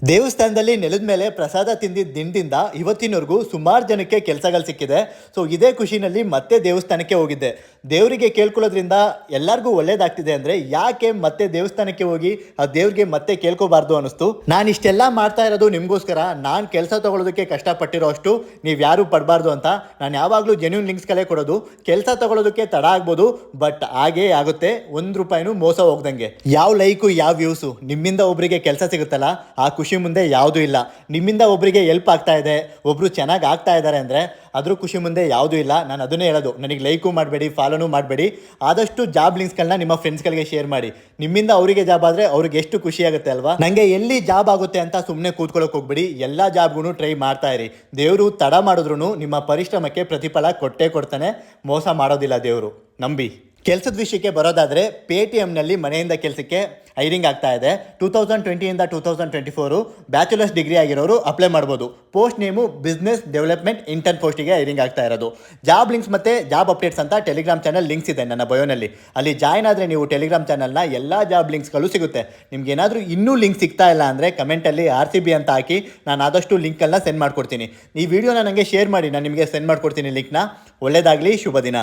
ದೇವಸ್ಥಾನದಲ್ಲಿ ನೆಲದ ಮೇಲೆ ಪ್ರಸಾದ ತಿಂದಿದ್ದ ದಿನದಿಂದ ಇವತ್ತಿನವರೆಗೂ ಸುಮಾರು ಜನಕ್ಕೆ ಕೆಲಸಗಳು ಸಿಕ್ಕಿದೆ. ಸೊ ಇದೇ ಖುಷಿನಲ್ಲಿ ಮತ್ತೆ ದೇವಸ್ಥಾನಕ್ಕೆ ಹೋಗಿದ್ದೆ. ದೇವರಿಗೆ ಕೇಳ್ಕೊಳ್ಳೋದ್ರಿಂದ ಎಲ್ಲರಿಗೂ ಒಳ್ಳೇದಾಗ್ತಿದೆ ಅಂದರೆ ಯಾಕೆ ಮತ್ತೆ ದೇವಸ್ಥಾನಕ್ಕೆ ಹೋಗಿ ಆ ದೇವ್ರಿಗೆ ಮತ್ತೆ ಕೇಳ್ಕೋಬಾರ್ದು ಅನ್ನಿಸ್ತು. ನಾನು ಇಷ್ಟೆಲ್ಲ ಮಾಡ್ತಾ ಇರೋದು ನಿಮಗೋಸ್ಕರ. ನಾನು ಕೆಲಸ ತಗೊಳ್ಳೋದಕ್ಕೆ ಕಷ್ಟಪಟ್ಟಿರೋ ಅಷ್ಟು ನೀವು ಯಾರು ಪಡಬಾರ್ದು ಅಂತ ನಾನು ಯಾವಾಗಲೂ ಜೆನ್ಯೂನ್ ಲಿಂಕ್ಸ್ಗಳೇ ಕೊಡೋದು. ಕೆಲಸ ತಗೊಳ್ಳೋದಕ್ಕೆ ತಡ ಆಗ್ಬೋದು, ಬಟ್ ಹಾಗೇ ಆಗುತ್ತೆ. ₹1 ಮೋಸ ಹೋಗ್ದಂಗೆ. ಯಾವ ಲೈಕು ಯಾವ ವ್ಯೂಸು, ನಿಮ್ಮಿಂದ ಒಬ್ಬರಿಗೆ ಕೆಲಸ ಸಿಗುತ್ತಲ್ಲ ಆ ಖುಷಿ ಮುಂದೆ ಯಾವುದೂ ಇಲ್ಲ. ನಿಮ್ಮಿಂದ ಒಬ್ಬರಿಗೆ ಹೆಲ್ಪ್ ಆಗ್ತಾ ಇದೆ, ಒಬ್ಬರು ಚೆನ್ನಾಗಿ ಆಗ್ತಾ ಇದ್ದಾರೆ ಅಂದರೆ ಅದ್ರ ಖುಷಿ ಮುಂದೆ ಯಾವುದೂ ಇಲ್ಲ. ನಾನು ಅದನ್ನೇ ಹೇಳೋದು, ನನಗೆ ಲೈಕು ಮಾಡಬೇಡಿ, ಫಾಲೋನು ಮಾಡಬೇಡಿ. ಆದಷ್ಟು ಜಾಬ್ ಲಿಂಕ್ಸ್ಗಳನ್ನ ನಿಮ್ಮ ಫ್ರೆಂಡ್ಸ್ಗಳಿಗೆ ಶೇರ್ ಮಾಡಿ. ನಿಮ್ಮಿಂದ ಅವರಿಗೆ ಜಾಬ್ ಆದರೆ ಅವ್ರಿಗೆ ಎಷ್ಟು ಖುಷಿ ಆಗುತ್ತೆ ಅಲ್ವಾ. ನನಗೆ ಎಲ್ಲಿ ಜಾಬ್ ಆಗುತ್ತೆ ಅಂತ ಸುಮ್ಮನೆ ಕೂತ್ಕೊಳ್ಳೋಕೆ ಹೋಗ್ಬೇಡಿ. ಎಲ್ಲ ಜಾಬ್ಗೂ ಟ್ರೈ ಮಾಡ್ತಾ ಇರಿ. ದೇವರು ತಡ ಮಾಡಿದ್ರು ನಿಮ್ಮ ಪರಿಶ್ರಮಕ್ಕೆ ಪ್ರತಿಫಲ ಕೊಟ್ಟೇ ಕೊಡ್ತಾನೆ. ಮೋಸ ಮಾಡೋದಿಲ್ಲ ದೇವರು, ನಂಬಿ. ಕೆಲಸದ ವಿಷಯಕ್ಕೆ ಬರೋದಾದರೆ ಪೇಟಿಎಮ್ನಲ್ಲಿ ಮನೆಯಿಂದ ಕೆಲಸಕ್ಕೆ ಹೈರಿಂಗ್ ಆಗ್ತಾ ಇದೆ. 2020ಇಂದ 2024 ಬ್ಯಾಚುಲರ್ಸ್ ಡಿಗ್ರಿ ಆಗಿರೋರು ಅಪ್ಲೈ ಮಾಡ್ಬೋದು. Post name business development intern ಪೋಸ್ಟಿಗೆ ಹೈರಿಂಗ್ ಆಗ್ತಾ ಇರೋದು. ಜಾಬ್ ಲಿಂಕ್ಸ್ ಮತ್ತು ಜಾಬ್ ಅಪ್ಡೇಟ್ಸ್ ಅಂತ ಟೆಲಿಗ್ರಾಮ್ ಚಾನಲ್ ಲಿಂಕ್ಸ್ ಇದೆ ನನ್ನ ಬಯೋನಲ್ಲಿ. ಅಲ್ಲಿ ಜಾಯ್ನ್ ಆದರೆ ನೀವು ಟೆಲಿಗ್ರಾಮ್ ಚಾನಲ್ನ ಎಲ್ಲ ಜಾಬ್ ಲಿಂಕ್ಸ್ಗಳು ಸಿಗುತ್ತೆ. ನಿಮ್ಗೆ ಏನಾದರೂ ಇನ್ನೂ ಲಿಂಕ್ ಸಿಗ್ತಾ ಇಲ್ಲ ಅಂದರೆ ಕಮೆಂಟಲ್ಲಿ RCB ಅಂತ ಹಾಕಿ, ನಾನು ಆದಷ್ಟು ಲಿಂಕನ್ನು ಸೆಂಡ್ ಮಾಡ್ಕೊಡ್ತೀನಿ. ಈ ವಿಡಿಯೋನ ನನಗೆ ಶೇರ್ ಮಾಡಿ, ನಾನು ನಿಮಗೆ ಸೆಂಡ್ ಮಾಡ್ಕೊಡ್ತೀನಿ ಲಿಂಕ್ನ. ಒಳ್ಳೆಯದಾಗಲಿ, ಶುಭ ದಿನ.